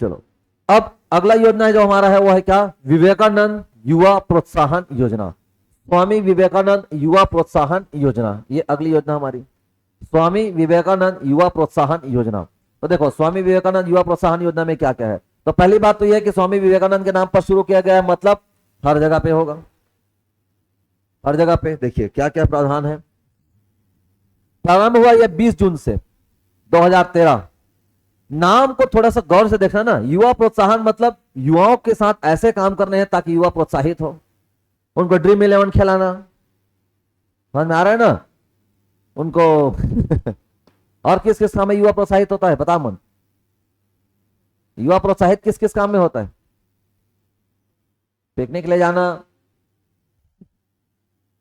चलो, अब अगला योजना है जो हमारा है वो है क्या, विवेकानंद युवा प्रोत्साहन योजना। स्वामी विवेकानंद युवा प्रोत्साहन योजना, ये अगली योजना हमारी, स्वामी विवेकानंद युवा प्रोत्साहन योजना। तो देखो, स्वामी विवेकानंद युवा प्रोत्साहन योजना में क्या क्या है। तो पहली बात तो यह है कि स्वामी विवेकानंद के नाम पर शुरू किया गया है, मतलब हर जगह पे होगा। हर जगह पे देखिए क्या क्या प्रावधान है। प्रारंभ हुआ यह 20 जून से 2013। नाम को थोड़ा सा गौर से देखना ना, युवा प्रोत्साहन मतलब युवाओं के साथ ऐसे काम करने हैं ताकि युवा प्रोत्साहित हो, उनको ड्रीम 11 खिलाना, समझ में आ रहा है ना उनको। और किस किस काम में युवा प्रोत्साहित होता है, बता मन, युवा प्रोत्साहित किस किस काम में होता है। पिकनिक ले जाना,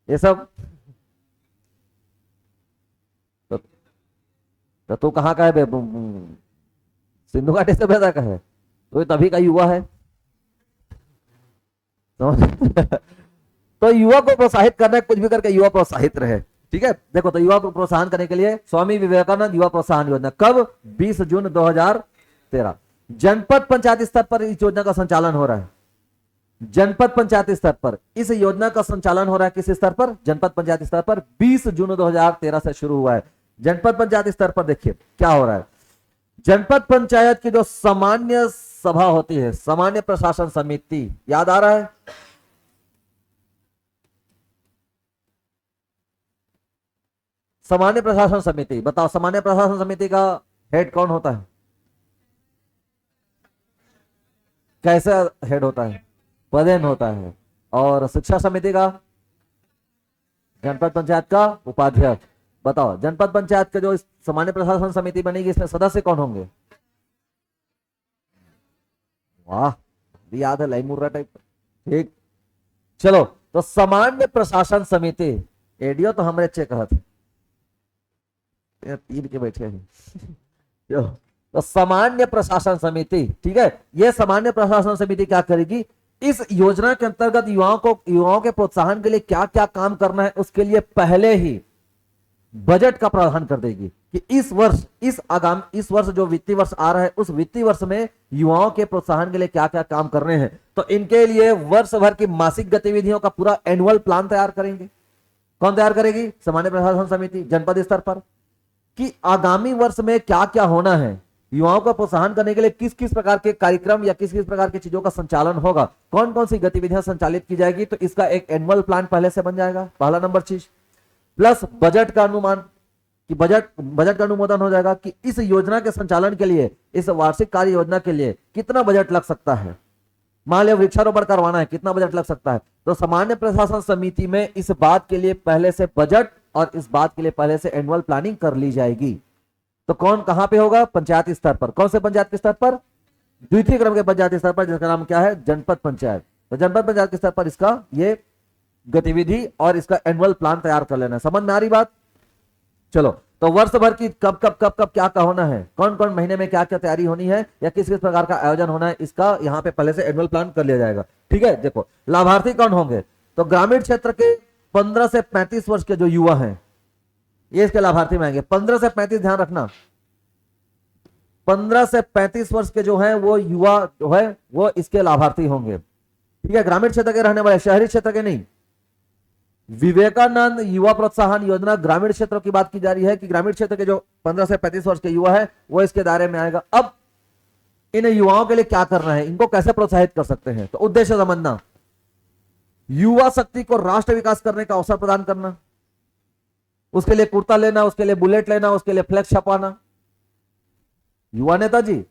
ये सब। तो तू कहाँ का है, सिंधु घाटी से पैदा का है, तो तभी का युवा है। तो युवा को प्रोत्साहित करना है, कुछ भी करके युवा प्रोत्साहित रहे, ठीक है। देखो, तो युवा को प्रोत्साहन करने के लिए स्वामी विवेकानंद युवा प्रोत्साहन योजना, कब, 20 जून 2013। जनपद पंचायत स्तर पर इस योजना का संचालन हो रहा है। जनपद पंचायत स्तर पर इस योजना का संचालन हो रहा है, किस स्तर पर, जनपद पंचायत स्तर पर। 20 जून 2013 से शुरू हुआ है। जनपद पंचायत स्तर पर देखिए क्या हो रहा है। जनपद पंचायत की जो सामान्य सभा होती है, सामान्य प्रशासन समिति, याद आ रहा है, सामान्य प्रशासन समिति। बताओ, सामान्य प्रशासन समिति का हेड कौन होता है, कैसे हेड होता है, प्रधान होता है। और शिक्षा समिति का, जनपद पंचायत का उपाध्यक्ष। बताओ, जनपद पंचायत का जो सामान्य प्रशासन समिति बनेगी, इसमें सदस्य कौन होंगे। वाह, याद है लाइमुर्रा टाइप, ठीक। चलो, तो सामान्य प्रशासन समिति, एडियो तो हमारे चेक कहते तीन के बैठे हैं। तो सामान्य प्रशासन समिति, ठीक है। यह सामान्य प्रशासन समिति क्या करेगी, इस योजना के अंतर्गत युवाओं के प्रोत्साहन के लिए क्या क्या काम करना है, उसके लिए पहले ही बजट का प्रावधान कर देगी कि इस वर्ष जो वित्तीय वर्ष आ रहा है, उस वित्तीय वर्ष में युवाओं के प्रोत्साहन के लिए क्या क्या काम करने हैं। तो इनके लिए वर्ष भर की मासिक गतिविधियों का पूरा एनुअल प्लान तैयार करेंगे। कौन तैयार करेगी, सामान्य प्रशासन समिति, जनपद स्तर पर, कि आगामी वर्ष में क्या क्या होना है, युवाओं का प्रोत्साहन करने के लिए किस किस प्रकार के कार्यक्रम या किस किस प्रकार की चीजों का संचालन होगा, कौन कौन सी गतिविधियां संचालित की जाएगी। तो इसका एक एनुअल प्लान पहले से बन जाएगा, पहला नंबर चीज। प्लस बजट का अनुमान, कि बजट का अनुमोदन हो जाएगा कि इस योजना के संचालन के लिए, इस वार्षिक कार्य योजना के लिए कितना बजट लग सकता है। मान लिया वृक्षारोपण करवाना है, कितना बजट लग सकता है। तो सामान्य प्रशासन समिति में इस बात के लिए पहले से बजट और इस बात के लिए पहले से एनुअल प्लानिंग कर ली जाएगी। तो कौन कहां पे होगा, पंचायत स्तर पर। कौन से पंचायत के स्तर पर, द्वितीय क्रम के पंचायत स्तर पर, जिसका नाम क्या है, जनपद पंचायत। तो जनपद पंचायत के स्तर पर इसका ये गतिविधि और इसका एनुअल प्लान तैयार कर लेना है। समझ में आ रही बात। चलो, तो वर्ष भर की कब क्या क्या होना है, कौन कौन महीने में क्या क्या तैयारी होनी है या किस किस प्रकार का आयोजन होना है, इसका यहाँ पे पहले से एनुअल प्लान कर लिया जाएगा, ठीक है। देखो, लाभार्थी कौन होंगे, तो ग्रामीण क्षेत्र के 15 से 35 वर्ष के जो युवा हैं, ये इसके लाभार्थी में आएंगे। 15 से 35, ध्यान रखना, 15 से 35 वर्ष के जो है वो युवा जो है वो इसके लाभार्थी होंगे, ठीक है। ग्रामीण क्षेत्र के रहने वाले, शहरी क्षेत्र के नहीं। विवेकानंद युवा प्रोत्साहन योजना ग्रामीण क्षेत्रों की बात की जा रही है कि ग्रामीण क्षेत्र के जो 15 से 35 वर्ष के युवा है वो इसके दायरे में आएगा। अब इन युवाओं के लिए क्या करना है, इनको कैसे प्रोत्साहित कर सकते हैं, तो उद्देश्य समझना, युवा शक्ति को राष्ट्र विकास करने का अवसर प्रदान करना, उसके लिए कुर्ता लेना, उसके लिए बुलेट लेना, उसके लिए फ्लैक्स छपवाना। युवा नेता जी,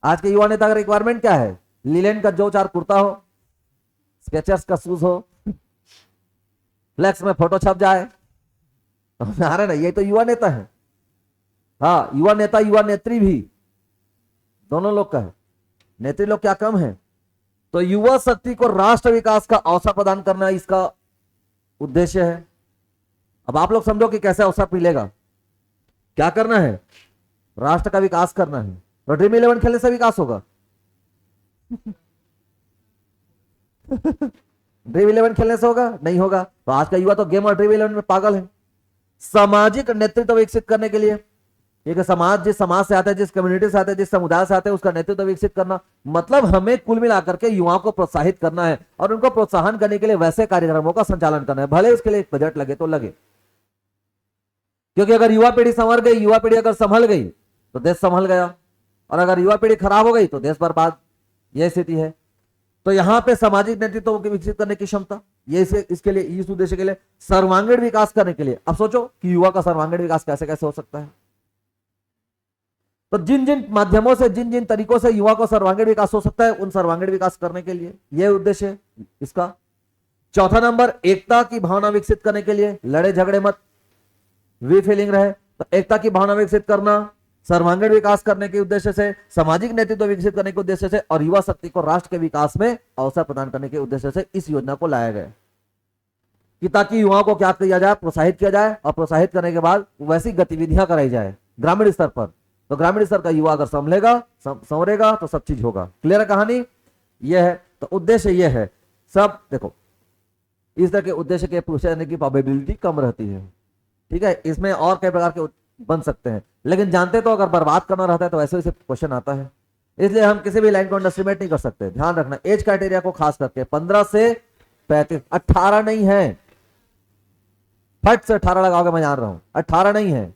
आज के युवा नेता का रिक्वायरमेंट क्या है, लीलैंड का जो 4 कुर्ता हो, स्केचर्स का शूज हो, फ्लैक्स में फोटो छप जाए, आ रहा ना, ये तो युवा नेता है। हाँ, युवा नेता युवा नेत्री भी दोनों लोग का है, नेत्री लोग क्या कम है। तो युवा शक्ति को राष्ट्र विकास का अवसर प्रदान करना इसका उद्देश्य है। अब आप लोग समझो कि कैसे अवसर मिलेगा, क्या करना है, राष्ट्र का विकास करना है। तो ड्रीम 11 खेलने से विकास होगा। ड्रीम 11 खेलने से होगा, नहीं होगा। तो आज का युवा तो गेम और ड्रीम 11 में पागल है। सामाजिक नेतृत्व विकसित करने के लिए, एक समाज, जिस समाज से आता है, जिस कम्युनिटी से आता है, जिस समुदाय से आता है, उसका नेतृत्व विकसित करना। मतलब हमें कुल मिलाकर के युवाओं को प्रोत्साहित करना है और उनको प्रोत्साहन करने के लिए वैसे कार्यक्रमों का संचालन करना है, भले उसके लिए एक बजट लगे तो लगे। क्योंकि अगर युवा पीढ़ी संवर गई, युवा पीढ़ी अगर संभल गई तो देश संभल गया, और अगर युवा पीढ़ी खराब हो गई तो देश बर्बाद। यह स्थिति है। तो यहां पे सामाजिक नेतृत्व को विकसित करने की क्षमता, ये इसके लिए, इस उद्देश्य के लिए सर्वांगीण विकास करने के लिए, अब सोचो कि युवा का सर्वांगीण विकास कैसे कैसे हो सकता है। तो जिन जिन माध्यमों से, जिन जिन तरीकों से युवा को सर्वांगीण विकास हो सकता है, उन सर्वांगीण विकास करने के लिए यह उद्देश्य है इसका। चौथा नंबर, एकता की भावना विकसित करने के लिए, लड़े झगड़े मत, वी फीलिंग रहे, तो एकता की भावना विकसित करना, सर्वांगीण विकास करने के उद्देश्य से, सामाजिक नेतृत्व विकसित करने के उद्देश्य से, और युवा शक्ति को राष्ट्र के विकास में अवसर प्रदान करने के उद्देश्य से इस योजना को लाया गया कि ताकि युवाओं को क्या किया जाए, प्रोत्साहित किया जाए, और प्रोत्साहित करने के बाद वैसी गतिविधियां कराई जाए ग्रामीण स्तर पर। तो ग्रामीण स्तर का युवा अगर संभलेगा, संवरेगा, तो सब चीज होगा। क्लियर है कहानी? यह है। तो उद्देश्य यह है। सब देखो, इस तरह के उद्देश्य के पूछे जाने की प्रोबेबिलिटी कम रहती है। ठीक है, इसमें और कई प्रकार के बन सकते हैं, लेकिन जानते तो अगर बर्बाद करना रहता है तो वैसे वैसे क्वेश्चन आता है। इसलिए हम किसी भी लाइन को अंडरस्टिमेट नहीं कर सकते। ध्यान रखना एज क्राइटेरिया को, खास करके 15 से 35, 18 नहीं है। फट से 18 लगाओगे, मैं जान रहा हूं, 18 नहीं है,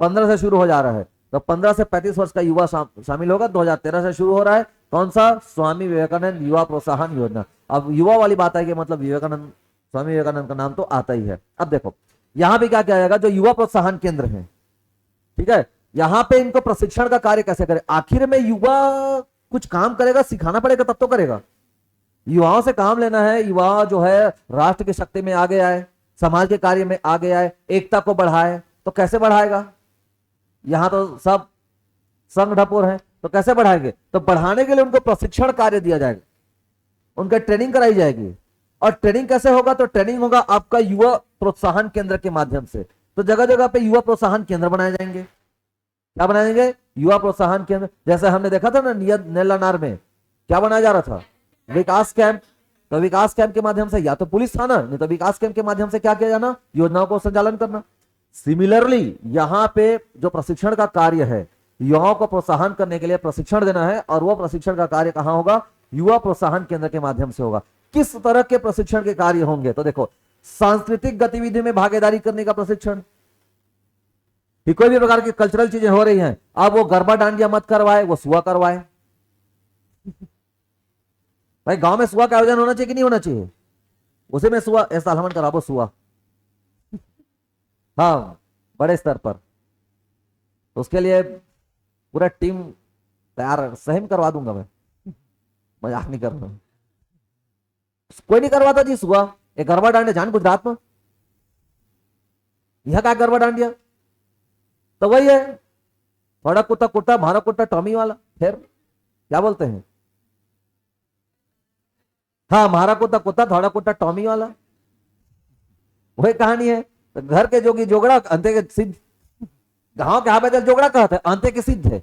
15 से शुरू हो जा रहा है। तो 15 से 35 वर्ष का युवा शामिल होगा। 2013 से शुरू हो रहा है। कौन सा? स्वामी विवेकानंद युवा प्रोत्साहन योजना। अब युवा वाली बात है कि मतलब विवेकानंद, स्वामी विवेकानंद का नाम तो आता ही है। अब देखो यहां भी क्या किया जाएगा, जो युवा प्रोत्साहन केंद्र है, ठीक है, यहां पे इनको प्रशिक्षण का कार्य कैसे करें। आखिर में युवा कुछ काम करेगा, सिखाना पड़ेगा तब तो करेगा। युवाओं से काम लेना है। युवा जो है राष्ट्र की शक्ति में आगे आए, समाज के कार्य में आगे आए, एकता को बढ़ाए। तो कैसे बढ़ाएगा? यहां तो सब संग ढपोर है, तो कैसे बढ़ाएंगे? तो बढ़ाने के लिए उनको प्रशिक्षण कार्य दिया जाएगा, उनका ट्रेनिंग कराई जाएगी। और ट्रेनिंग कैसे होगा? तो ट्रेनिंग होगा आपका युवा प्रोत्साहन केंद्र के माध्यम से। तो जगह जगह पे युवा प्रोत्साहन केंद्र बनाए जाएंगे। क्या बनाएंगे? युवा प्रोत्साहन केंद्र। जैसे हमने देखा था ना नेलानार में क्या बनाया जा रहा था, विकास कैंप। तो विकास कैंप के माध्यम से या तो पुलिस थाना, नहीं तो विकास कैंप के माध्यम से क्या किया जाना, योजनाओं को संचालन करना। सिमिलरली यहां पे जो प्रशिक्षण का कार्य है, युवाओं को प्रोत्साहन करने के लिए प्रशिक्षण देना है, और वो प्रशिक्षण का कार्य कहां होगा? युवा प्रोत्साहन केंद्र के माध्यम से होगा। किस तरह के प्रशिक्षण के कार्य होंगे? तो देखो, सांस्कृतिक गतिविधि में भागीदारी करने का प्रशिक्षण, कि कोई भी प्रकार की कल्चरल चीजें हो रही हैं, अब वो गरबा डांडिया मत करवाए, वो सुआ करवाए। भाई गांव में सुआ का आयोजन होना चाहिए कि नहीं होना चाहिए? उसी में सुआ, ऐसा हवन कराबो सुआ, हाँ, बड़े स्तर पर। तो उसके लिए पूरा टीम तैयार, सही में करवा दूंगा मैं, मजाक नहीं कर रहा। कोई नहीं करवाता जी सुआ, एक गरबा डांडिया जान गुजरात में, यह क्या गरबा डांडिया? तो वही है, थोड़ा कुत्ता कुत्ता, भारा कुत्ता टॉमी वाला, फिर क्या बोलते हैं, हाँ, मारा कुत्ता कुत्ता, थोड़ा कुत्ता टॉमी वाला, वही कहानी है। तो घर के जोगी जोगड़ा, अंते के सिद्ध, गांव के हाबे जोगड़ा कहते हैं, अंते के सिद्ध है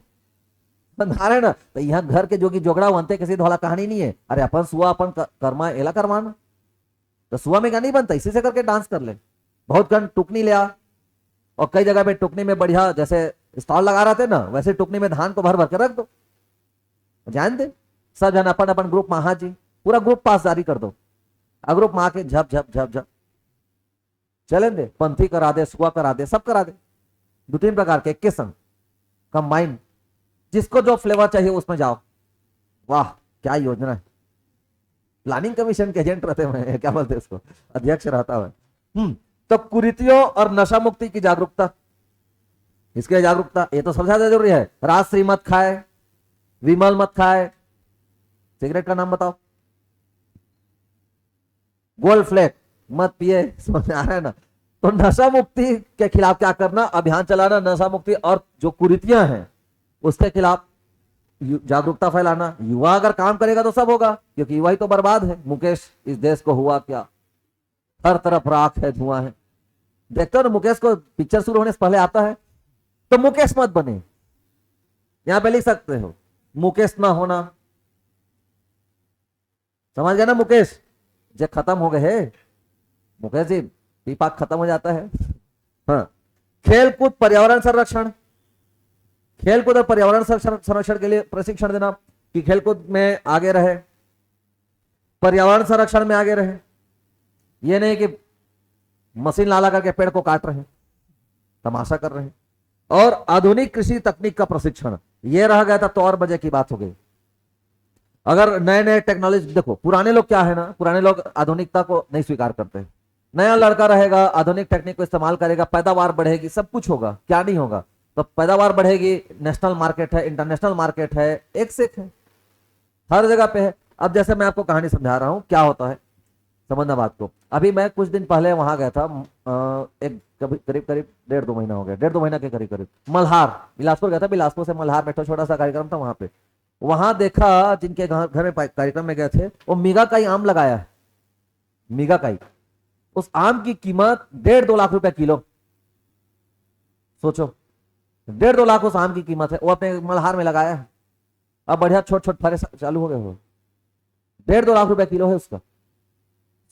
ना। तो यहाँ घर के जोगी जोगड़ा, अंते के सिद्ध वाला कहानी नहीं है। अरे अपन सुआ, अपन कर्मा एला करवाना, तो सुआ में क्या नहीं बनता, इसी से करके डांस कर ले। बहुत कन टुकनी ले आ, और कई जगह पे टुकनी में बढ़िया, जैसे स्टॉल लगा रहे थे ना, वैसे टुकनी में धान को भर भर के रख दो, जान दे सब जन अपन अपन ग्रुप में, हाँ जी, पूरा ग्रुप पास जारी कर दो, ग्रुप में आके झप झप झप झप चलें दे, पंथी करा दे, सुआ करा दे, सब करा दे, 2-3 प्रकार के के संग कंबाइन, जिसको जो फ्लेवर चाहिए उसमें जाओ। वाह क्या योजना है। प्लानिंग कमीशन के एजेंट रहते हैं, क्या बोलते हैं उसको, अध्यक्ष रहता है। तो कुरीतियों और नशा मुक्ति की जागरूकता, इसके जागरूकता ये तो सबसे ज्यादा जरूरी है। राजश्री मत खाए, विमल मत खाए, सिगरेट का नाम बताओ, गोल्ड फ्लैग मत पिए, समझ में आ रहा है ना। तो नशा मुक्ति के खिलाफ क्या करना, अभियान चलाना, नशा मुक्ति और जो कुरीतियां हैं उसके खिलाफ जागरूकता फैलाना। युवा अगर काम करेगा तो सब होगा, क्योंकि युवा ही तो बर्बाद है। मुकेश, इस देश को हुआ क्या, हर तरफ राख है, धुआं है। देखते हो ना, मुकेश को पिक्चर शुरू होने से पहले आता है, तो मुकेश मत बने, यहां पे लिख सकते हो मुकेश ना होना, समझ गया ना। मुकेश जो खत्म हो गए है, मुकेश जी पीपा खत्म हो जाता है। हाँ, खेलकूद, पर्यावरण संरक्षण, खेलकूद और पर्यावरण संरक्षण के लिए प्रशिक्षण देना कि खेलकूद में आगे रहे, पर्यावरण संरक्षण में आगे रहे। ये नहीं कि मशीन ला करके पेड़ को काट रहे हैं, तमाशा कर रहे हैं। और आधुनिक कृषि तकनीक का प्रशिक्षण, ये रह गया था तो और मजे की बात हो गई। अगर नए नए टेक्नोलॉजी, देखो पुराने लोग क्या है ना, पुराने लोग आधुनिकता को नहीं स्वीकार करते। नया लड़का रहेगा, आधुनिक टेक्निक को इस्तेमाल करेगा, पैदावार बढ़ेगी, सब कुछ होगा, क्या नहीं होगा। तो पैदावार बढ़ेगी, नेशनल मार्केट है, इंटरनेशनल मार्केट है, एक से एक है, हर जगह पे है। अब जैसे मैं आपको कहानी समझा रहा हूं, क्या होता है समझना बात को। अभी मैं कुछ दिन पहले वहां गया था, एक करीब करीब 1.5-2 महीना हो गया, 1.5-2 महीना के करीब करीब, मल्हार, बिलासपुर गया था। बिलासपुर से मल्हार में छोटा सा कार्यक्रम था, वहां पे वहां देखा जिनके घर में कार्यक्रम में गए थे, वो मीगाकाई आम लगाया है, मीगाकाई। उस आम की कीमत 1.5-2 लाख रुपए किलो, सोचो 1.5-2 लाख उस आम की कीमत है, वो अपने मल्हार में लगाया है। अब बढ़िया छोट छोट फरे चालू हो गए हो, 1.5-2 लाख रुपए किलो है उसका,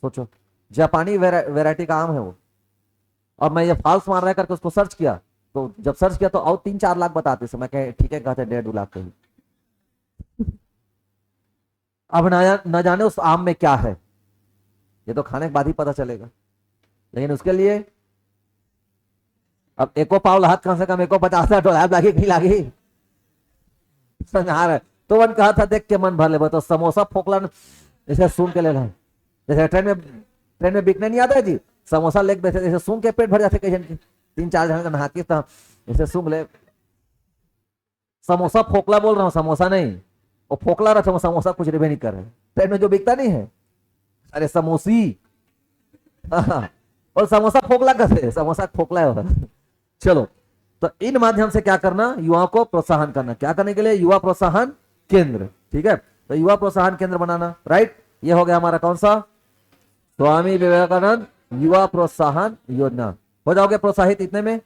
सोचो। जापानी वेराइटी का आम है वो। और मैं ये फॉल्स मार रहा करके उसको सर्च किया, तो जब सर्च किया तो और 3-4 लाख बताते थे। मैं कहे ठीक है, कहते 1.5-2 लाख कहीं। अब न जाने उस आम में क्या है, ये तो खाने के बाद ही पता चलेगा। लेकिन उसके लिए अब एको पाव लाहत कम से कम 150 लागी नहीं लागी, समझा रहे। तो वन कहा था देख के मन भर ले, तो समोसा फोकला जैसे सूंघ के ले रहे, जैसे ट्रेन में बिकने नहीं आता है जी, समोसा लेके बैठे जैसे सूंघ के पेट भर जाते कई जन के, 3-4 जन का नहा के जैसे सूंघ ले। समोसा फोकला बोल रहा हूँ, समोसा नहीं, वो फोकला रहा था, समोसा कुछ रिवे नहीं कर रहे। ट्रेन में जो बिकता नहीं है, अरे समोसी, और समोसा फोकला कैसे, समोसा फोकला है। चलो, तो इन माध्यम से क्या करना, युवाओं को प्रोत्साहन करना। क्या करने के लिए, युवा प्रोत्साहन केंद्र, ठीक है। तो युवा प्रोत्साहन केंद्र बनाना, राइट। ये हो गया हमारा कौन सा, स्वामी विवेकानंद युवा प्रोत्साहन योजना। हो जाओगे प्रोत्साहित इतने में।